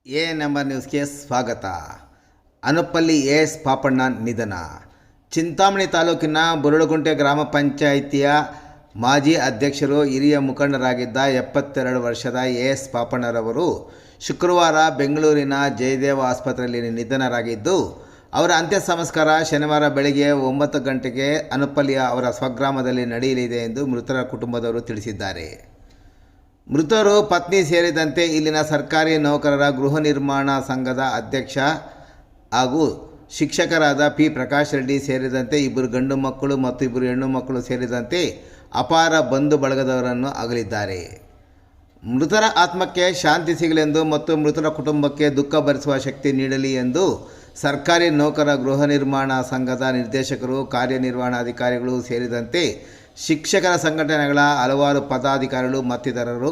Number ನ್ಯೂಸ್ಗೆ ಸ್ವಾಗತ. ಅನುಪಲ್ಲಿ S Papanna ನಿಧನ. ಚಿಂತಾಮಣಿ ತಾಲೂಕಿನ ಬುರುಳುಗುಂಟೆ ಗ್ರಾಮ ಪಂಚಾಯಿತಿಯ ಮಾಜಿ ಅಧ್ಯಕ್ಷರು, ಹಿರಿಯ ಮುಖಂಡರಾಗಿದ್ದ 72 ವರ್ಷದ ಎಸ್ ಪಾಪಣ್ಣರವರು ಶುಕ್ರವಾರ ಬೆಂಗಳೂರಿನ ಜಯದೇವ ಆಸ್ಪತ್ರೆಯಲ್ಲಿ ನಿಧನರಾಗಿದ್ದು, ಅವರ ಅಂತ್ಯ ಸಂಸ್ಕಾರ ಶನಿವಾರ ಬೆಳಗ್ಗೆ 9 ಗಂಟೆಗೆ ಅನುಪಲ್ಲಿಯ ಅವರ ಸ್ವಗ್ರಾಮದಲ್ಲಿ ನಡೆಯಲಿದೆ ಎಂದು ಮೃತರ ಕುಟುಂಬದವರು ತಿಳಿಸಿದ್ದಾರೆ. ಮೃತರು ಪತ್ನಿ ಸೇರಿದಂತೆ ಇಲ್ಲಿನ ಸರ್ಕಾರಿ ನೌಕರರ ಗೃಹ ನಿರ್ಮಾಣ ಸಂಘದ ಅಧ್ಯಕ್ಷ ಹಾಗೂ ಶಿಕ್ಷಕರಾದ ಪಿ. ಪ್ರಕಾಶ್ ರೆಡ್ಡಿ ಸೇರಿದಂತೆ 2 ಗಂಡು ಮಕ್ಕಳು ಮತ್ತು 2 ಹೆಣ್ಣು ಮಕ್ಕಳು ಸೇರಿದಂತೆ ಅಪಾರ ಬಂಧು ಬಳಗದವರನ್ನು ಅಗಲಿದ್ದಾರೆ. ಮೃತರ ಆತ್ಮಕ್ಕೆ ಶಾಂತಿ ಸಿಗಲೆಂದು ಮತ್ತು ಮೃತರ ಕುಟುಂಬಕ್ಕೆ ದುಃಖ ಭರಿಸುವ ಶಕ್ತಿ ನೀಡಲಿ ಎಂದು ಸರ್ಕಾರಿ ನೌಕರರ ಗೃಹ ನಿರ್ಮಾಣ ಸಂಘದ ನಿರ್ದೇಶಕರು, ಕಾರ್ಯನಿರ್ವಹಣಾಧಿಕಾರಿಗಳು ಸೇರಿದಂತೆ ಶಿಕ್ಷಕರ ಸಂಘಟನೆಗಳ ಹಲವಾರು ಪದಾಧಿಕಾರಿಗಳು ಮತ್ತಿತರರು